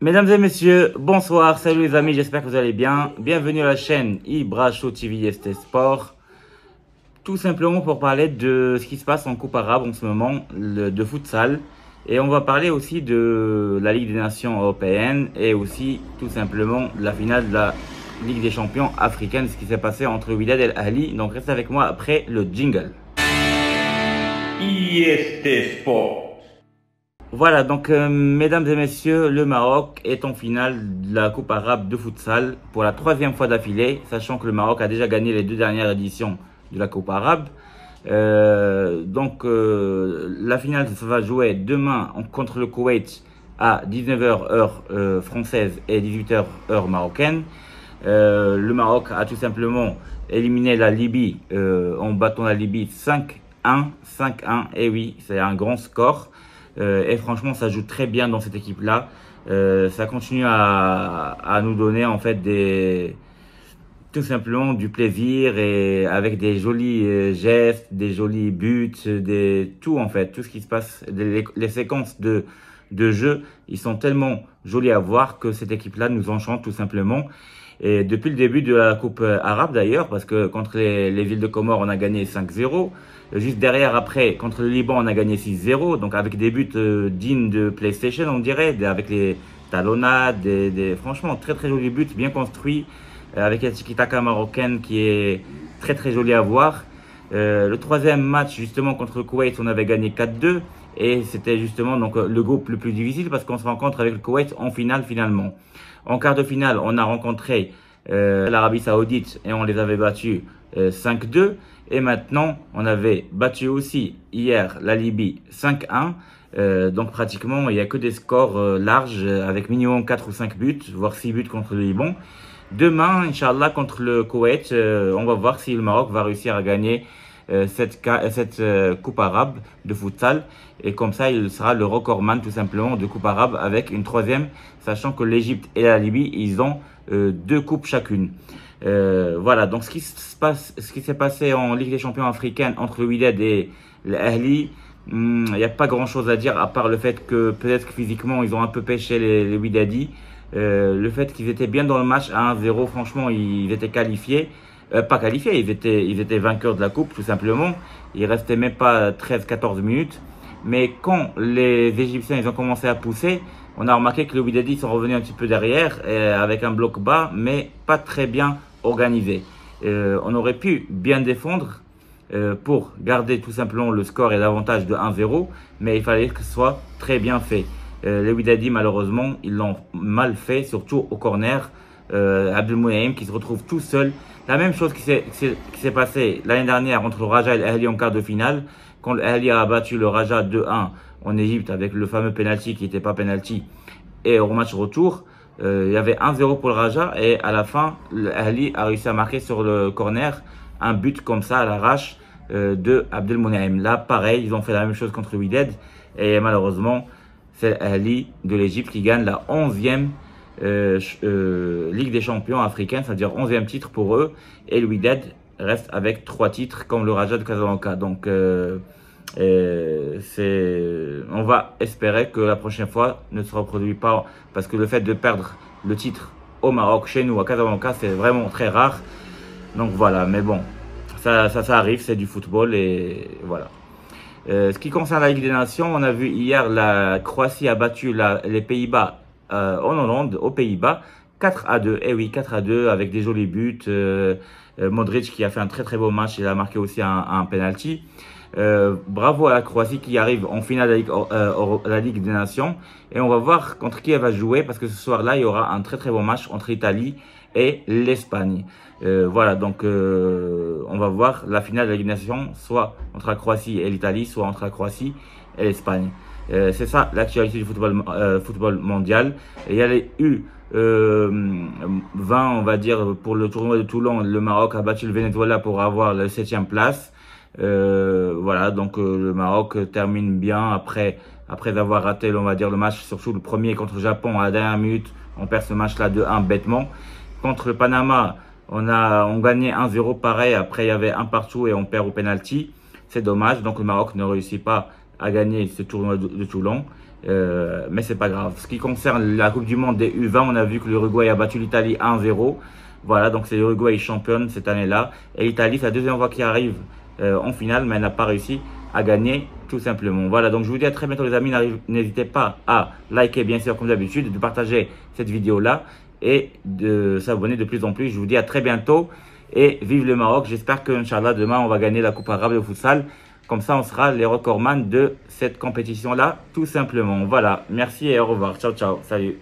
Mesdames et messieurs, bonsoir, salut les amis, j'espère que vous allez bien. Bienvenue à la chaîne Ibra Show TV ST Sport. Tout simplement pour parler de ce qui se passe en Coupe arabe en ce moment, de futsal. Et on va parler aussi de la Ligue des Nations européennes et aussi tout simplement de la finale de la Ligue des Champions africaine, ce qui s'est passé entre Wydad et Al-Ahli. Donc restez avec moi après le jingle. IST Sport. Voilà, donc mesdames et messieurs, le Maroc est en finale de la Coupe arabe de futsal pour la troisième fois d'affilée, sachant que le Maroc a déjà gagné les deux dernières éditions de la Coupe arabe. La finale ça va jouer demain contre le Koweït à 19h heure française et 18h heure marocaine. Le Maroc a tout simplement éliminé la Libye en battant la Libye 5-1, et oui, c'est un grand score. Et franchement, ça joue très bien dans cette équipe-là. Ça continue à nous donner en fait tout simplement du plaisir et avec des jolis gestes, des jolis buts, tout en fait, tout ce qui se passe, les séquences de jeu, ils sont tellement jolis à voir que cette équipe-là nous enchante tout simplement. Et depuis le début de la Coupe arabe d'ailleurs, parce que contre les villes de Comores, on a gagné 5-0. Juste derrière, après, contre le Liban, on a gagné 6-0. Donc avec des buts dignes de PlayStation, on dirait, avec les talonnades, franchement, très très jolis buts, bien construits, avec la tiki-taka marocaine qui est très très jolie à voir. Le troisième match, justement, contre le Koweït, on avait gagné 4-2. Et c'était justement donc le groupe le plus difficile parce qu'on se rencontre avec le Koweït en finale finalement. En quart de finale, on a rencontré l'Arabie Saoudite et on les avait battus 5-2. Et maintenant, on avait battu aussi hier la Libye 5-1. Donc pratiquement, il n'y a que des scores larges avec minimum 4 ou 5 buts, voire 6 buts contre le Liban. Demain, Inch'Allah, contre le Koweït, on va voir si le Maroc va réussir à gagner cette Coupe arabe de futsal. Et comme ça, il sera le recordman tout simplement de Coupe arabe avec une troisième, sachant que l'Égypte et la Libye, ils ont 2 coupes chacune. Voilà, donc ce qui s'est passé en Ligue des Champions africaine entre le Wydad et l'Ahli, il n'y a pas grand chose à dire à part le fait que peut-être que physiquement ils ont un peu pêché les Wydadis. Le fait qu'ils étaient bien dans le match à 1-0, franchement, ils étaient qualifiés. Pas qualifiés, ils étaient vainqueurs de la coupe tout simplement. Il restait même pas 13-14 minutes. Mais quand les Égyptiens ils ont commencé à pousser, on a remarqué que les Wydadis sont revenus un petit peu derrière avec un bloc bas, mais pas très bien organisé. On aurait pu bien défendre pour garder tout simplement le score et l'avantage de 1-0, mais il fallait que ce soit très bien fait. Les Wydadis, malheureusement, ils l'ont mal fait, surtout au corner. Abdelmounahim qui se retrouve tout seul. La même chose qui s'est passé l'année dernière entre le Raja et l'Ahli en quart de finale, quand l'Ahli a battu le Raja 2-1 en Égypte avec le fameux penalty qui n'était pas penalty. Et au match retour, il y avait 1-0 pour le Raja et à la fin, l'Ahli a réussi à marquer sur le corner un but comme ça à l'arrache de Abdelmounahim. Là, pareil, ils ont fait la même chose contre Wydad et malheureusement, c'est l'Ahli de l'Égypte qui gagne la 11e Ligue des Champions africaine, c'est-à-dire 11e titre pour eux, et le Wydad reste avec 3 titres comme le Raja de Casablanca. Donc on va espérer que la prochaine fois ne se reproduit pas, parce que le fait de perdre le titre au Maroc, chez nous, à Casablanca, c'est vraiment très rare. Donc voilà, mais bon, ça arrive, c'est du football et voilà. Ce qui concerne la Ligue des Nations, on a vu hier la Croatie a battu les Pays-Bas en Hollande, aux Pays-Bas, 4-2. Eh oui, 4-2 avec des jolis buts. Modric qui a fait un très très beau match, il a marqué aussi un penalty. Bravo à la Croatie qui arrive en finale de la Ligue des Nations. Et on va voir contre qui elle va jouer parce que ce soir-là, il y aura un très très bon match entre l'Italie et l'Espagne. Voilà, donc on va voir la finale de la Ligue des Nations, soit entre la Croatie et l'Italie, soit entre la Croatie et l'Espagne. C'est ça l'actualité du football mondial. Et il y a les U20, on va dire, pour le tournoi de Toulon. Le Maroc a battu le Venezuela pour avoir la 7e place. Voilà, donc le Maroc termine bien après avoir raté, on va dire, le match, surtout le premier contre le Japon à la dernière minute. On perd ce match-là de 1 bêtement. Contre le Panama, on gagnait 1-0 pareil. Après, il y avait un partout et on perd au penalty. C'est dommage. Donc le Maroc ne réussit pas à gagner ce tournoi de Toulon. mais c'est pas grave. Ce qui concerne la Coupe du Monde des U20, on a vu que l'Uruguay a battu l'Italie 1-0. Voilà, donc c'est l'Uruguay championne cette année-là. Et l'Italie, c'est la deuxième fois qu'il arrive en finale, mais elle n'a pas réussi à gagner tout simplement. Voilà, donc je vous dis à très bientôt les amis. N'hésitez pas à liker bien sûr comme d'habitude, de partager cette vidéo-là et de s'abonner de plus en plus. Je vous dis à très bientôt et vive le Maroc. J'espère que, Inch'Allah, demain on va gagner la Coupe arabe de futsal. Comme ça, on sera les recordman de cette compétition-là, tout simplement. Voilà, merci et au revoir. Ciao, ciao, salut.